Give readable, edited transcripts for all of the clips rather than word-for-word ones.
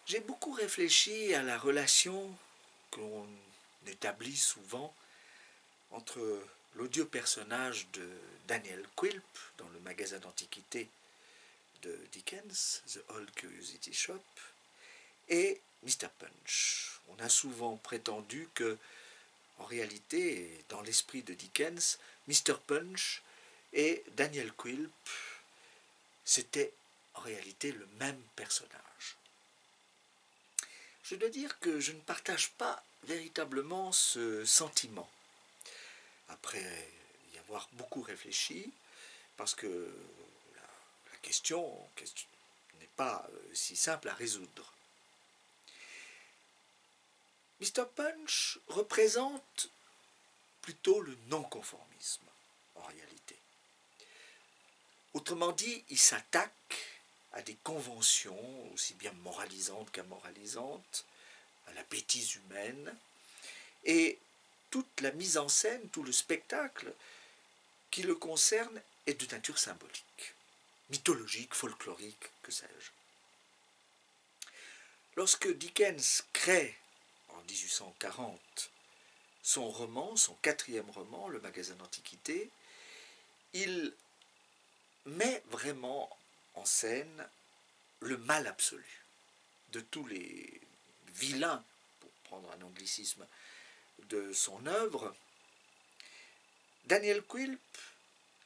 J'ai beaucoup réfléchi à la relation que l'on établit souvent entre l'odieux personnage de Daniel Quilp dans le magasin d'antiquités de Dickens, The Old Curiosity Shop, et Mr. Punch. On a souvent prétendu que, en réalité, dans l'esprit de Dickens, Mr. Punch et Daniel Quilp, c'était en réalité le même personnage. Je dois dire que je ne partage pas véritablement ce sentiment, après y avoir beaucoup réfléchi, parce que la question n'est pas si simple à résoudre. Mr. Punch représente plutôt le non-conformisme, en réalité. Autrement dit, il s'attaque à des conventions, aussi bien moralisantes qu'amoralisantes, à la bêtise humaine, et toute la mise en scène, tout le spectacle qui le concerne est de nature symbolique, mythologique, folklorique, que sais-je. Lorsque Dickens crée, en 1840, son roman, son 4e roman, Le Magasin d'Antiquités, il met vraiment en scène le mal absolu de tous les vilains, pour prendre un anglicisme, de son œuvre. Daniel Quilp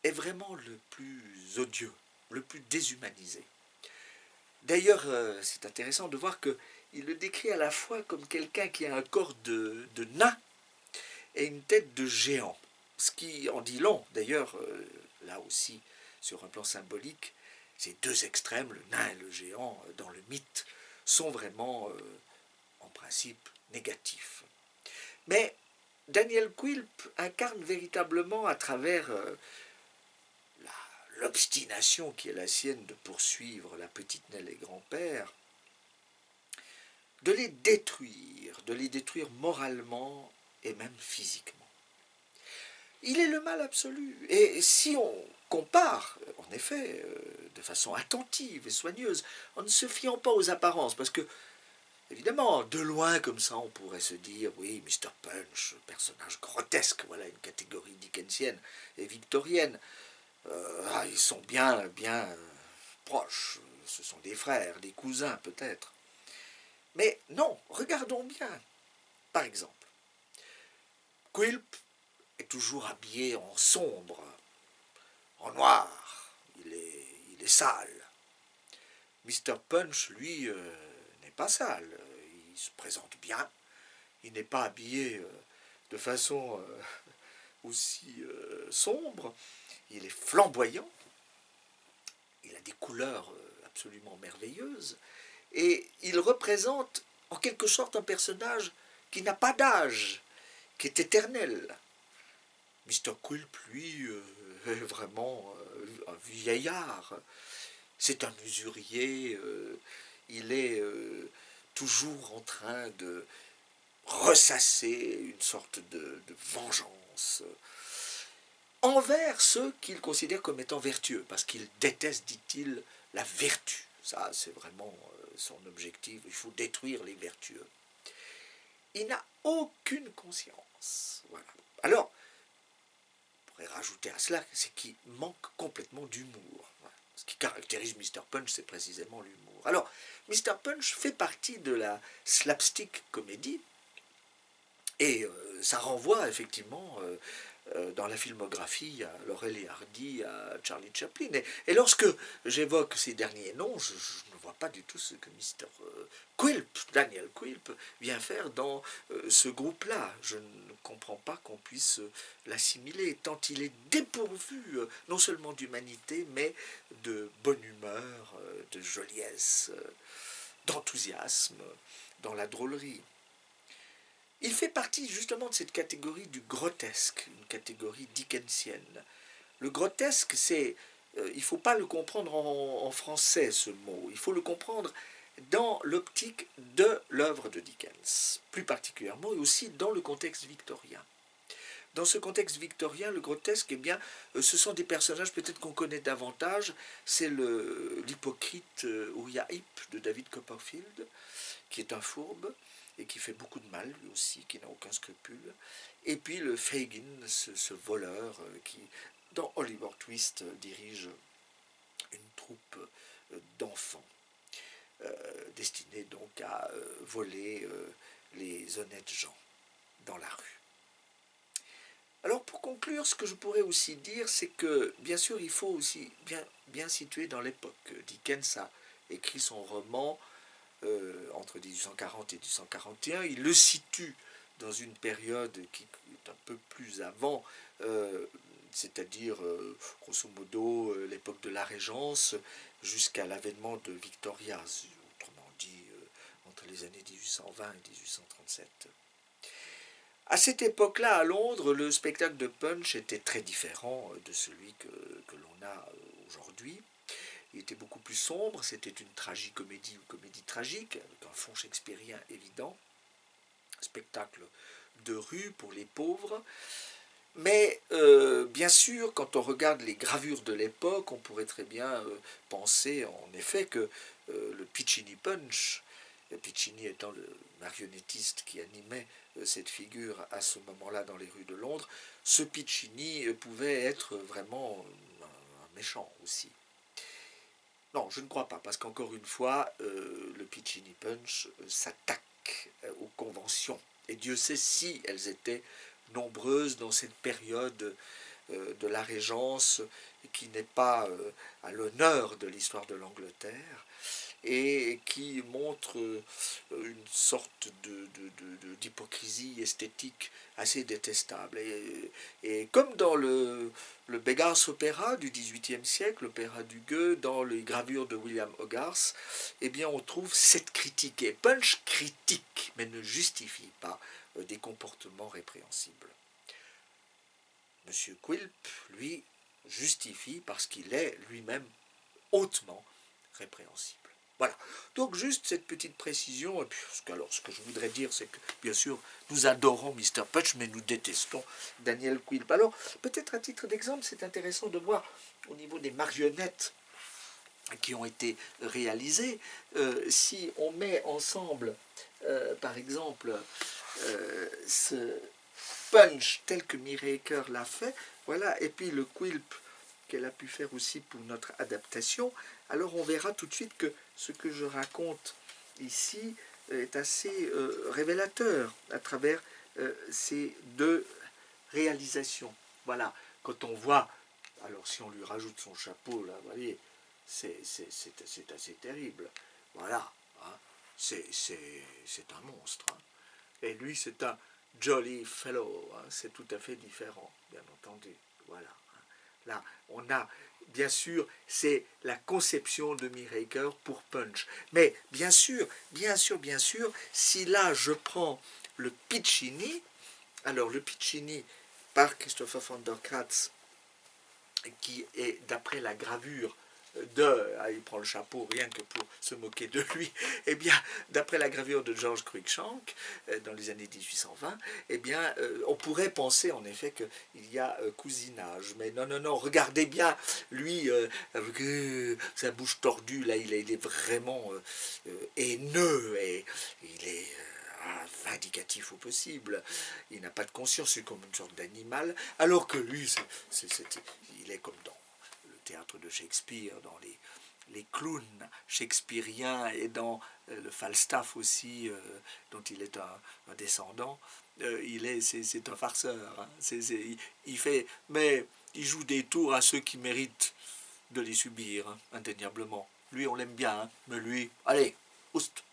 est vraiment le plus odieux, le plus déshumanisé. D'ailleurs, c'est intéressant de voir qu'il le décrit à la fois comme quelqu'un qui a un corps de nain et une tête de géant. Ce qui en dit long, d'ailleurs, là aussi, sur un plan symbolique, ces deux extrêmes, le nain et le géant, dans le mythe, sont vraiment, en principe, négatifs. Mais Daniel Quilp incarne véritablement, à travers l'obstination qui est la sienne de poursuivre la petite Nell et grand-père, de les détruire moralement et même physiquement. Il est le mal absolu. Et si on compare, en effet, de façon attentive et soigneuse, en ne se fiant pas aux apparences, parce que, évidemment, de loin comme ça, on pourrait se dire, oui, Mr. Punch, personnage grotesque, voilà une catégorie dickensienne et victorienne. Ils sont bien proches, ce sont des frères, des cousins peut-être. Mais non, regardons bien. Par exemple, Quilp est toujours habillé en sombre, en noir, il est sale. Mr. Punch, lui, n'est pas sale, il se présente bien, il n'est pas habillé de façon aussi sombre, il est flamboyant, il a des couleurs absolument merveilleuses, et il représente en quelque sorte un personnage qui n'a pas d'âge, qui est éternel. Mr. Quilp, lui, est vraiment un vieillard. C'est un usurier, il est toujours en train de ressasser une sorte de vengeance envers ceux qu'il considère comme étant vertueux, parce qu'il déteste, dit-il, la vertu. Ça, c'est vraiment son objectif. Il faut détruire les vertueux. Il n'a aucune conscience. Voilà. Alors, on pourrait rajouter à cela, c'est qu'il manque complètement d'humour. Voilà. Ce qui caractérise Mr. Punch, c'est précisément l'humour. Alors, Mr. Punch fait partie de la slapstick comédie, et ça renvoie effectivement dans la filmographie à Laurel et Hardy, à Charlie Chaplin. Et lorsque j'évoque ces derniers noms, je ne vois pas du tout ce que Mr. Quilp, Daniel Quilp, vient faire dans ce groupe-là. Je ne comprends pas qu'on puisse l'assimiler, tant il est dépourvu non seulement d'humanité, mais de bonne humeur, de joliesse, d'enthousiasme dans la drôlerie. Il fait partie justement de cette catégorie du grotesque, une catégorie dickensienne. Le grotesque, c'est, il ne faut pas le comprendre en français, ce mot, il faut le comprendre dans l'optique de l'œuvre de Dickens, plus particulièrement, et aussi dans le contexte victorien. Dans ce contexte victorien, le grotesque, eh bien, ce sont des personnages peut-être qu'on connaît davantage. C'est l'hypocrite Uriah Heep de David Copperfield, qui est un fourbe et qui fait beaucoup de mal lui aussi, qui n'a aucun scrupule. Et puis le Fagin, ce voleur qui, dans Oliver Twist, dirige une troupe d'enfants destinés donc à voler les honnêtes gens dans la rue. Alors pour conclure, ce que je pourrais aussi dire, c'est que bien sûr il faut aussi bien situer dans l'époque. Dickens a écrit son roman entre 1840 et 1841, il le situe dans une période qui est un peu plus avant, c'est-à-dire grosso modo l'époque de la Régence jusqu'à l'avènement de Victoria, autrement dit entre les années 1820 et 1837. À cette époque-là, à Londres, le spectacle de Punch était très différent de celui que l'on a aujourd'hui. Il était beaucoup plus sombre, c'était une tragicomédie ou comédie tragique, avec un fond shakespearien évident, spectacle de rue pour les pauvres. Mais bien sûr, quand on regarde les gravures de l'époque, on pourrait très bien penser en effet que le Piccini Punch, Piccini étant le marionnettiste qui animait cette figure à ce moment-là dans les rues de Londres, ce Piccini pouvait être vraiment un méchant aussi. Non, je ne crois pas, parce qu'encore une fois, le Piccini Punch s'attaque aux conventions. Et Dieu sait si elles étaient nombreuses dans cette période de la Régence, qui n'est pas à l'honneur de l'histoire de l'Angleterre, et qui montre une sorte d'hypocrisie esthétique assez détestable. Et comme dans le Beggars Opera du XVIIIe siècle, l'opéra du Gueux, dans les gravures de William Hogarth, eh bien on trouve cette critique. Et Punch critique, mais ne justifie pas des comportements répréhensibles. Monsieur Quilp, lui, justifie parce qu'il est lui-même hautement répréhensible. Voilà, donc juste cette petite précision, et puis alors ce que je voudrais dire, c'est que bien sûr, nous adorons Mr. Punch, mais nous détestons Daniel Quilp. Alors, peut-être à titre d'exemple, c'est intéressant de voir au niveau des marionnettes qui ont été réalisées, si on met ensemble, par exemple, ce Punch tel que Mireille Ecker l'a fait, voilà, et puis le Quilp qu'elle a pu faire aussi pour notre adaptation, alors on verra tout de suite que ce que je raconte ici est assez révélateur à travers ces deux réalisations. Voilà, quand on voit, alors si on lui rajoute son chapeau, là, vous voyez, c'est assez terrible. Voilà, hein, c'est un monstre. Hein. Et lui, c'est un jolly fellow, hein, c'est tout à fait différent, bien entendu. Voilà. Là, on a, bien sûr, c'est la conception de Mireille Ecker pour Punch. Mais bien sûr, si là je prends le Piccini, alors le Piccini par Christopher von der Kratz, qui est d'après la gravure il prend le chapeau rien que pour se moquer de lui, eh bien, d'après la gravure de George Cruikshank, dans les années 1820, eh bien, on pourrait penser en effet qu'il y a cousinage. Mais non, regardez bien, lui, avec sa bouche tordue, là, il est vraiment haineux, et il est vindicatif au possible. Il n'a pas de conscience, c'est comme une sorte d'animal, alors que lui, il est comme dans théâtre de Shakespeare, dans les clowns shakespeariens et dans le Falstaff aussi, dont il est un descendant, c'est un farceur. Hein. Mais il joue des tours à ceux qui méritent de les subir, hein, indéniablement. Lui, on l'aime bien, hein, mais lui, allez, oust.